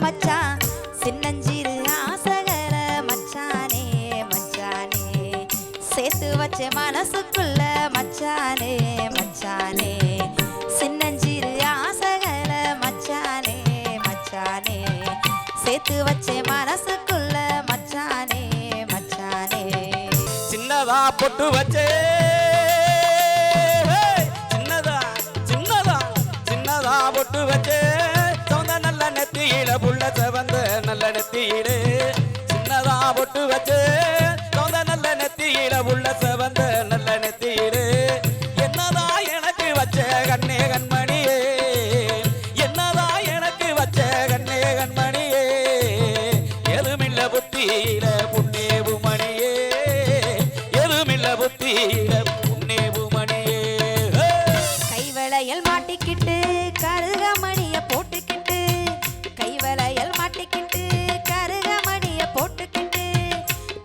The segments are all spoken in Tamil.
மச்சான் சின்னஞ்சிறு ஆசகர மச்சானே மச்சானே சேர்த்து வச்ச மனசுக்குள்ள மச்சானே மச்சானே சின்னஞ்சிறு ஆசகர மச்சானே மச்சானே சேர்த்து வச்ச மனசுக்குள்ள மச்சானே மச்சானே சின்னதா பொட்டு வச்சே பொட்டு வச்சே சொந்த நல்ல நெத்தியில புள்ள செவந்த நல்ல நெத்தியிலே சின்னதா பொட்டு வச்சே சொந்த நல்ல நெத்தியில புள்ள செவந்த நல்ல நெத்தியிலே என்னதா எனக்கு வச்ச கண்ணே கண்மணியே என்னதா எனக்கு வச்ச கண்ணே கண்மணியே எதுமில்ல புத்தியில புண்ணேவு மணியே எதுமில்ல புத்தியில புண்ணேவு மணியே கைவளையல் மாட்டிக்கிட்டு கருகமணிய போட்டுக்கிட்டு கைவளையல் மாட்டிக்கிட்டு கருகமணிய போட்டுக்கிட்டு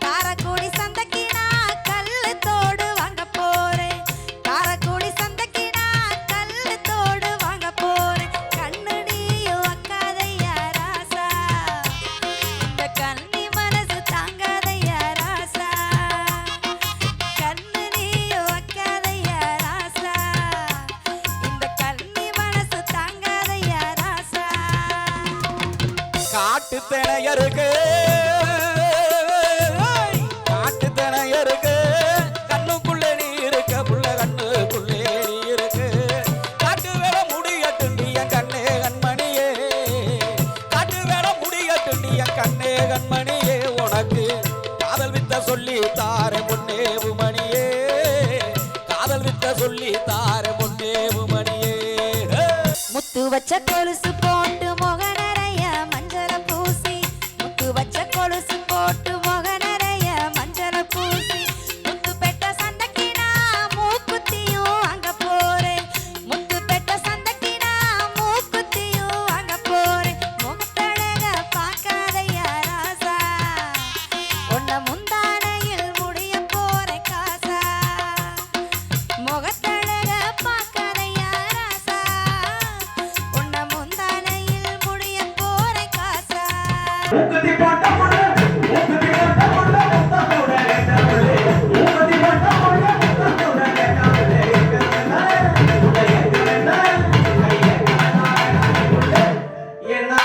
காரக்குடி சந்தைக்கு நான் கல்லு தோடு வாங்க போறேன் காரக்குடி சந்தைக்கு நான் கல்லு தோடு வாங்க போறேன் கண்ணு நீயும் அக்காதையா ராசா இந்த கண்ணி மனசு தாங்காதையா ராசா கண்ணு நீயும் அக்காதையா ராசா இந்த கண்ணி மனசு தாங்காதையா ராசா காட்டு திணையருக்கு காட்டு திணையருக்கு கண்ணுக்குள்ளே நீ இருக்க புள்ள கண்ணுக்குள்ளே நீ இருக்கு காட்டு வேற முடியட்டும் நீ என் கண்ணே கண்மணியே காட்டு வேற முடியட்டும் நீ என் கண்ணே கண்மணியே உனக்கு காதல் வித்த சொல்லி தார முன்னேவு மணியே காதல் வித்த சொல்லி தார முன்னேவு மணியே முத்து வச்ச கொலுசு போட்டு முக நிறைய மஞ்சள பூசி முத்து வச்ச கொலுசு போட்டு முக நிறைய மஞ்சள பூசி முத்து பெட்ட சந்தைக்கு நான் மூக்குத்தியும் அங்க போறேன் முத்து பெட்ட சந்தைக்கு நான் மூக்குத்தியும் அங்க போறேன் முகத்தழக பார்க்காதையா ராசா உன்னை முந்தானையில் முடிய போறேன் காசா முகத்தழக பார்க்காதையா ராசா உன்னை முந்தானையில் முடிய போறேன் காசா மூக்குத்தி போட்ட பொண்ணு மூக்குத்தி போட்ட பொண்ணு முத்தத்தோட கேட்டவளே மூக்குத்தி போட்ட பொண்ணு முத்தத்தோட கேட்டவளே என்ன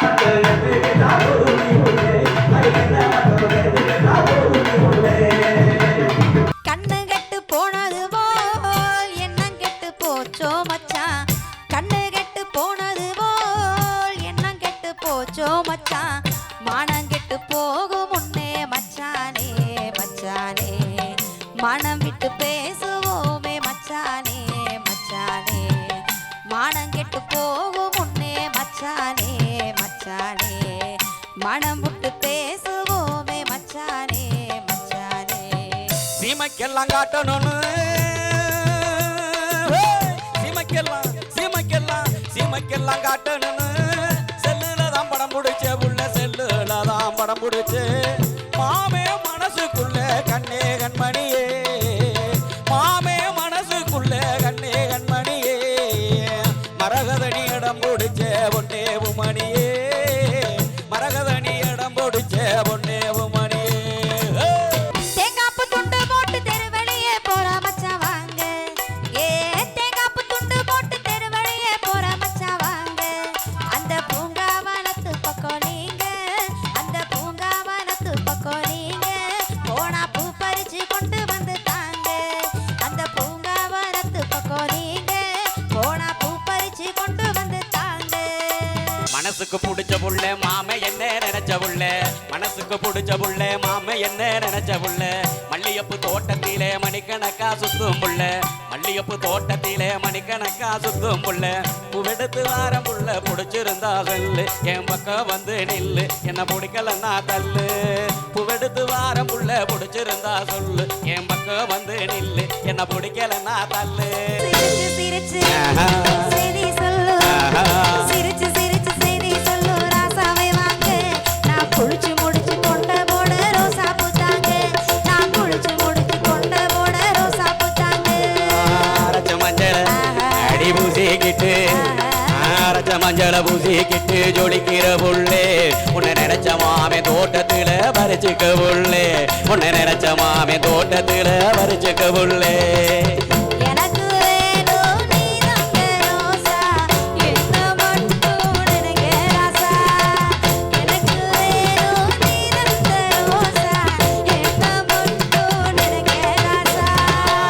கண்ணு கெட்டு போனது போல் எண்ணம் கெட்டு போச்சோ மச்சான் கண்ணு கெட்டு போனது போல் எண்ணம் கெட்டு போச்சோ மச்சான் மானம் கெட்டு போகும் முன்னே மச்சானே மச்சானே மனம் விட்டு பேசுவோமே மச்சானே மச்சானே மானம் கெட்டு போகும் முன்னே மச்சானே மச்சானே மனம் விட்டு பேசுவோமே மச்சானே மச்சானே சீமைக்கெல்லாம் காட்டணும்னு சீமைக்கெல்லாம் சீமைக்கெல்லாம் சீமைக்கெல்லாம் காட்டணும்னு செல்லுல தான் படம் பிடிச்ச புள்ள செல்லுல தான் படம் பிடிச்சு மாமே மனசுக்குள்ள கண்ணே கண்மணியே மாமே மனசுக்குள்ள கண்ணே கண்மணியே மரகதனி இடம் பிடிச்ச பொன்னேவு மணியே மரகதனி இடம் பிடிச்ச பொன்னேவு மணியே தேங்காப்பு துண்டு போட்டு தெருவழியே போற மச்சான் வாங்க ஏ தேங்காப்பு துண்டு போட்டு தெருவழியே போற மச்சான் வாங்க அந்த பூங்காவனத்து பக்கம் நீங்க அந்த பூங்காவனத்து பக்கம் நீங்க போனா பூ பறிச்சு கொண்டு வந்து தாங்க அந்த பூங்காவனத்து பக்கம் நீங்க போனா பூ பறிச்சு கொண்டு வந்து தாங்க மனசுக்கு பிடிச்ச புள்ள மாம என்ன நினைச்ச புள்ள மனசுக்கு பிடிச்ச புள்ள மாம என்ன நினைச்ச புள்ள மல்லியப்பு தோட்டத்திலே மணிக்கணக்கா சுத்தும் புள்ள மல்லியப்பு தோட்டத்திலே மணிக்கணக்கா சுத்தும் புள்ள பூவெடுத்து வாரம் புள்ள பிடிச்சிருந்தா சொல்லு என் பக்கம் வந்து நில்லு என்ன பிடிக்கலன்னா தள்ளு பூவெடுத்து வாரம் புள்ள பிடிச்சிருந்தா சொல்லு என் பக்கம் வந்து நில்லு என்ன பிடிக்கலன்னா தள்ளு சிரிச்சு சிரிச்சு செய்தி சொல்லு சிரிச்சு சிரிச்சு செய்தி சொல்லு ராசாவை வாங்க நான் குளிச்சு முடிச்சு கொண்ட போட ரோசா பூத்தாங்க நான் குளிச்சு முடிச்சு கொண்ட போட ரோசா பூத்தாங்க அரைச்ச மஞ்சள் அடி பூசிக்கிட்டு அரைச்ச மஞ்சள் மசால பூசிக்கிட்டு ஜொலிக்கிற புள்ளே உன்னை நினைச்ச மாமே தோட்டத்துல பறிச்சுக்க புள்ளே உன்னை நினைச்ச மாமே தோட்டத்துல பறிச்சுக்க புள்ளே எனக்கு வேணும் நீ தந்த ரோசா என்ன மட்டும் நினைக்க ராசா எனக்கு வேணும் நீ தந்த ரோசா என்ன மட்டும் நினைக்க ராசா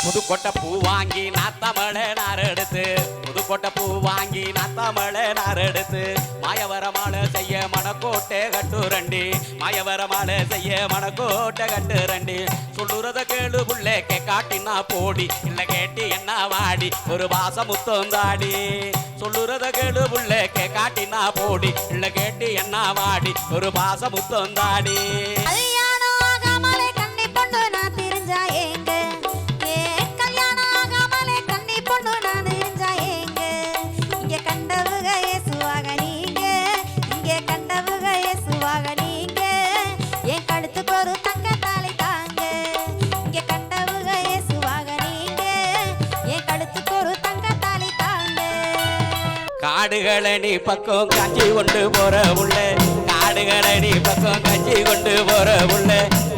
புதுக்கொட்டை பூ வாங்கி நாத்தமழை நாரெடுத்து புதுக்கொட்டை பூ வாங்கி நாத்தமழை நாரெடுத்து மாயவர மாலை செய்ய மணக்கோட்டை கட்டுரண்டி மாயவர மாலை செய்ய மணக்கோட்டை கட்டுரண்டி சொல்லுறத கேளு புள்ளே காட்டினா போடி இல்ல கேட்டி என்ன வாடி ஒரு பாச முத்தம் தாடி சொல்லுறத கேளு புள்ளே காட்டினா போடி இல்ல கேட்டி என்ன வாடி ஒரு பாச முத்தம் தாடி கல்யாணம் ஆகாமலே கன்னி பொண்ணு நான் தெரிஞ்சா ஏங்க கல்யாணம் ஆகாமலே கன்னி பொண்ணு நான் தெரிஞ்சா ஏங்க இங்க கண்டவுக இயேசுவாக நீங்க இங்க கண்டவுக இயேசுவாக நீங்க என் கழுத்துக்கு ஒரு தங்க தாலி தாங்க இங்க கண்டவுக இயேசுவாக நீங்க என் கழுத்துக்கு ஒரு தங்க தாலி தாங்க காடுகளை நீ பக்கம் காஞ்சி கொண்டு போற உள்ள காடுகளை நீ பக்கம் காஞ்சி கொண்டு போற உள்ள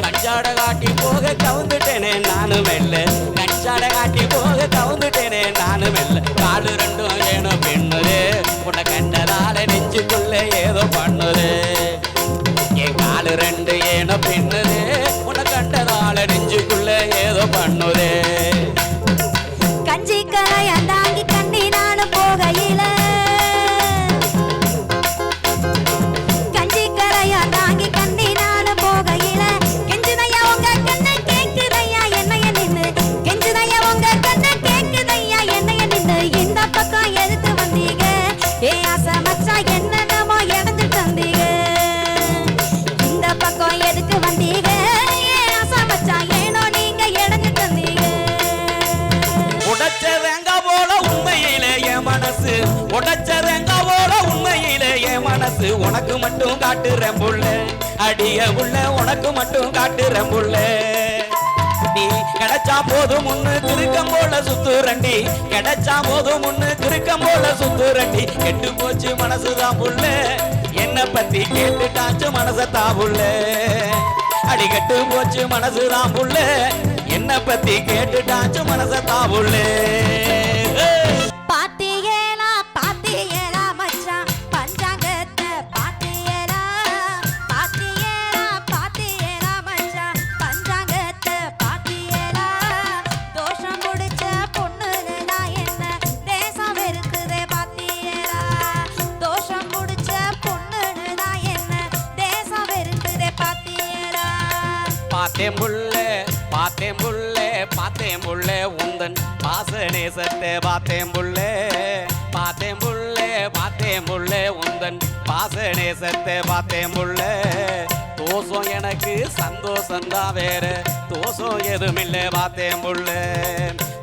கஞ்சாட காட்டி போக கவுந்துட்டேனே நானும் மெல்ல கஞ்சாட காட்டி போக கவுந்துட்டேனே நானும் மெல்ல காடு ரெண்டும் ஏனோ பெண்ணுதே உன்னை கண்டதால நெஞ்சுக்குள்ள ஏதோ பண்ணுது என் காடு ரெண்டு ஏனோ பெண்ணுதே உன்னை கண்டதால நெஞ்சுக்குள்ள ஏதோ பண்ணுதே கஞ்சி கரையா தாங்கி கண்ணி நானும் போகையில கஞ்சி கரையா தாங்கி கண்ணி நானும் போகையில கெஞ்சுதையா உங்க கண்ணு கேக்குதையா என்னைய நின்னு கெஞ்சுதையா உங்க கண்ணு கேக்குதையா என்னைய நின்னு இந்த பக்கம் எதுக்கு வந்தீங்க ஏ ஆசை மச்சான் என்னென்னமோ இழந்து தந்தீங்க இந்த பக்கம் எதுக்கு வந்தீங்க ஏ ஆசை மச்சான் ஏனோ நீங்க இழந்து தந்தீங்க உடைச்சதெங்க போல உண்மையிலே என் மனசு உடைச்சதெங்க போல உண்மையிலே என் மனசு உனக்கு மட்டும் காட்டுறேன் புள்ள அடிய உள்ள உனக்கு மட்டும் காட்டுறேன் புள்ள நீ கிடைச்சா போதும் முன்னு திருக்கம் போல சுத்துரண்டி கிடைச்சா போதும் முன்னு திருக்கம் போல சுத்துரண்டி கெட்டு போச்சு மனசுதான் புள்ள என்ன பத்தி கேட்டுட்டாச்சு மனசத்தான் புள்ள அடிக்கட்டு போச்சு மனசுதான் புள்ள என்ன பத்தி கேட்டுட்டாச்சு மனசத்தான் புள்ள பாத்தியேலா பாத்தியேலா மச்சான் பஞ்சாங்கத்தை பாத்தியேலா பாத்தியேலா பாத்தியேலா மச்சான் பஞ்சாங்கத்தை பாத்தியேலா தோஷம் முடிச்ச பொண்ணுனா என்ன தேசம் வெறுக்குதே பாத்தியேலா தோஷம் முடிச்ச பொண்ணுனா என்ன தேசம் வெறுக்குதே பாத்தியேலா பார்த்தேன் புள்ளே பார்த்தேன் புள்ளே பார்த்தேன் புள்ளே உந்தன் பாச நேசத்தை பார்த்தேன் புள்ளே பார்த்தேன் புள்ளே பார்த்தேன் புள்ளே உந்தன் பாச நேசத்தை பார்த்தேன் புள்ளே தோசம் எனக்கு சந்தோஷந்தான் வேற தோசம் எதுமில்லை பார்த்தேன் புள்ளே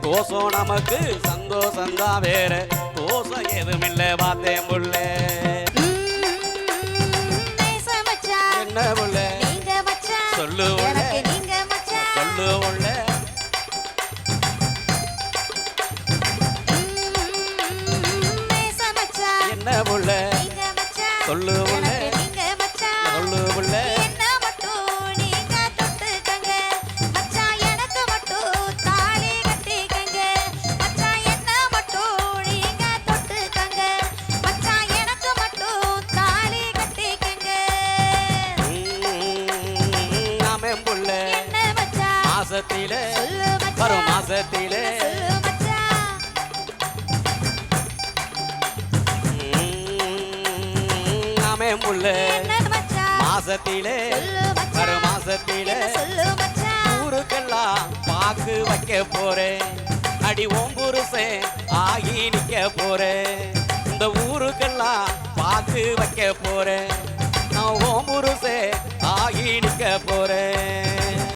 தோசம் நமக்கு சந்தோஷந்தான் வேற தோசம் எதுமில்லை பார்த்தேன் புள்ளே நேச மச்சான் என்ன புள்ளே நீங்க மச்சான் சொல்லு புள்ளே எனக்கு நீங்க மச்சான் சொல்லு புள்ளே நேச மச்சான் என்ன புள்ளே நீங்க மச்சான் சொல்லு புள்ளே எனக்கு நீங்க மச்சான் சொல்லு புள்ளே என்ன மட்டும் நீங்க தொட்டுக்கங்க மச்சான் எனக்கு மட்டும் தாலி கட்டிக்கங்க மச்சான் என்ன மட்டும் நீங்க தொட்டுக்கங்க மச்சான் எனக்கு மட்டும் தாலி கட்டிக்கங்க நாமே புள்ளே என்ன மச்சான் மாசத்திலே சொல்லு மச்சான் வரும் மாசத்திலே சொல்லு மச்சான் நாமே புள்ளே என்ன மச்சான் மாசத்திலே சொல்லு மச்சான் வரும் மாசத்திலே என்ன சொல்லு மச்சான் ஊருக்கெல்லாம் பாக்கு வைக்க போறேன் அடி ஓம் புருஷன் ஆகி நிக்க போறேன் இந்த ஊருக்கெல்லாம் பாக்கு வைக்க போறேன் நான் ஓம் புருஷன் ஆகி நிக்க போறேன்